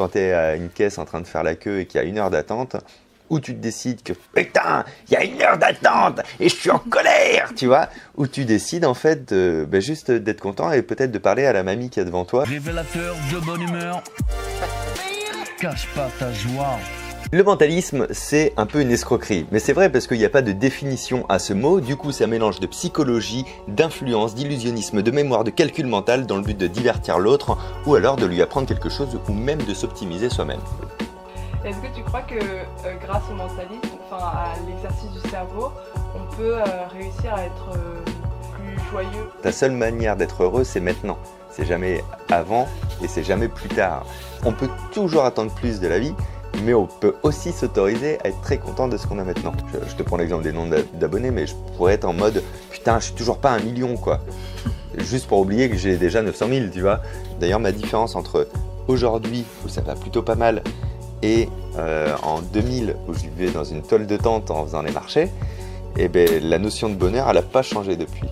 quand tu es à une caisse en train de faire la queue et qu'il y a 1 heure d'attente, où tu te décides que putain, il y a 1 heure d'attente et je suis en colère, tu vois, où tu décides en fait juste d'être content et peut-être de parler à la mamie qui est devant toi. Révélateur de bonne humeur, cache pas ta joie. Le mentalisme, c'est un peu une escroquerie, mais c'est vrai parce qu'il n'y a pas de définition à ce mot, du coup c'est un mélange de psychologie, d'influence, d'illusionnisme, de mémoire, de calcul mental dans le but de divertir l'autre ou alors de lui apprendre quelque chose ou même de s'optimiser soi-même. Est-ce que tu crois que grâce au mentalisme, enfin à l'exercice du cerveau, on peut réussir à être plus joyeux? Ta seule manière d'être heureux, c'est maintenant. C'est jamais avant et c'est jamais plus tard. On peut toujours attendre plus de la vie, mais on peut aussi s'autoriser à être très content de ce qu'on a maintenant. Je te prends l'exemple des noms d'abonnés, mais je pourrais être en mode « Putain, je suis toujours pas 1 million, quoi !» Juste pour oublier que j'ai déjà 900 000, tu vois. D'ailleurs, ma différence entre aujourd'hui, où ça va plutôt pas mal, et en 2000, où je vivais dans une tôle de tente en faisant les marchés, eh ben, la notion de bonheur, elle n'a pas changé depuis.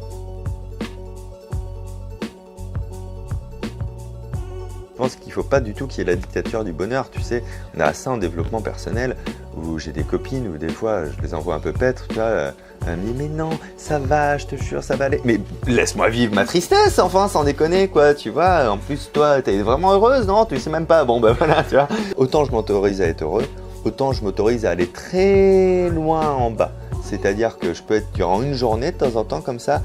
Je pense qu'il ne faut pas du tout qu'il y ait la dictature du bonheur, tu sais. On a ça en développement personnel, où j'ai des copines, où des fois, je les envoie un peu paître, tu vois. Mais non, ça va, je te jure, ça va aller. Mais laisse-moi vivre ma tristesse, enfin, sans déconner, quoi, tu vois. En plus, toi, t'es vraiment heureuse, non? Tu sais même pas. Bon, ben voilà, tu vois. Autant je m'autorise à être heureux, autant je m'autorise à aller très loin en bas. C'est-à-dire que je peux être durant une journée, de temps en temps, comme ça.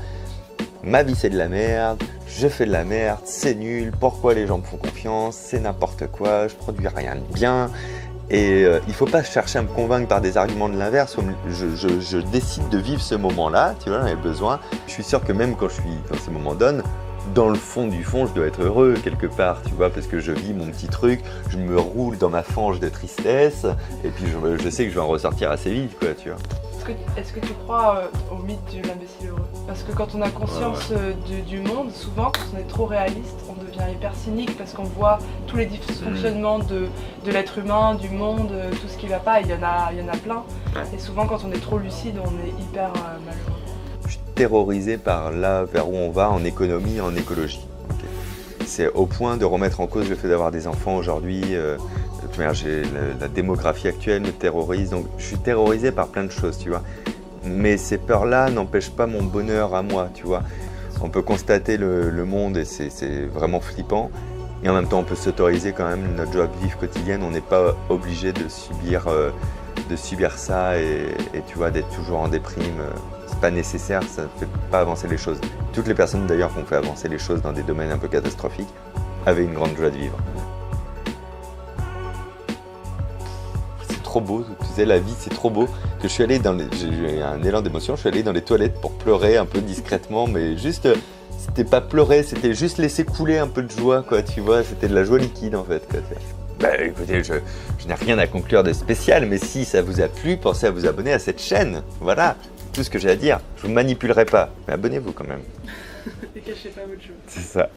Ma vie, c'est de la merde. Je fais de la merde, c'est nul, pourquoi les gens me font confiance, c'est n'importe quoi, je produis rien de bien. Et il ne faut pas chercher à me convaincre par des arguments de l'inverse. Je décide de vivre ce moment-là, tu vois, j'en ai besoin. Je suis sûr que même quand je suis dans ces moments donnés, dans le fond du fond, je dois être heureux quelque part, tu vois, parce que je vis mon petit truc, je me roule dans ma fange de tristesse, et puis je sais que je vais en ressortir assez vite, quoi, tu vois. Est-ce que tu crois au mythe de l'imbécile heureux? Parce que quand on a conscience du monde, souvent, quand on est trop réaliste, on devient hyper cynique parce qu'on voit tous les dysfonctionnements de l'être humain, du monde, tout ce qui va pas, et il y en a plein. Et souvent, quand on est trop lucide, on est hyper malheureux. Je suis terrorisé par là vers où on va en économie, en écologie. Okay. C'est au point de remettre en cause le fait d'avoir des enfants aujourd'hui. La démographie actuelle me terrorise, donc je suis terrorisé par plein de choses, tu vois. Mais ces peurs-là n'empêchent pas mon bonheur à moi, tu vois. On peut constater le monde et c'est vraiment flippant. Et en même temps, on peut s'autoriser quand même notre joie de vivre quotidienne. On n'est pas obligé de subir ça et tu vois, d'être toujours en déprime. C'est pas nécessaire, ça ne fait pas avancer les choses. Toutes les personnes d'ailleurs qui ont fait avancer les choses dans des domaines un peu catastrophiques avaient une grande joie de vivre. Trop beau, tu sais, la vie c'est trop beau que je suis allé j'ai eu un élan d'émotion, je suis allé dans les toilettes pour pleurer un peu discrètement, mais juste, c'était pas pleurer, c'était juste laisser couler un peu de joie, quoi, tu vois, c'était de la joie liquide en fait, quoi. Bah écoutez, je n'ai rien à conclure de spécial, mais si ça vous a plu, pensez à vous abonner à cette chaîne, voilà, tout ce que j'ai à dire, je vous manipulerai pas, mais abonnez-vous quand même. Et cachez pas votre chose. C'est ça.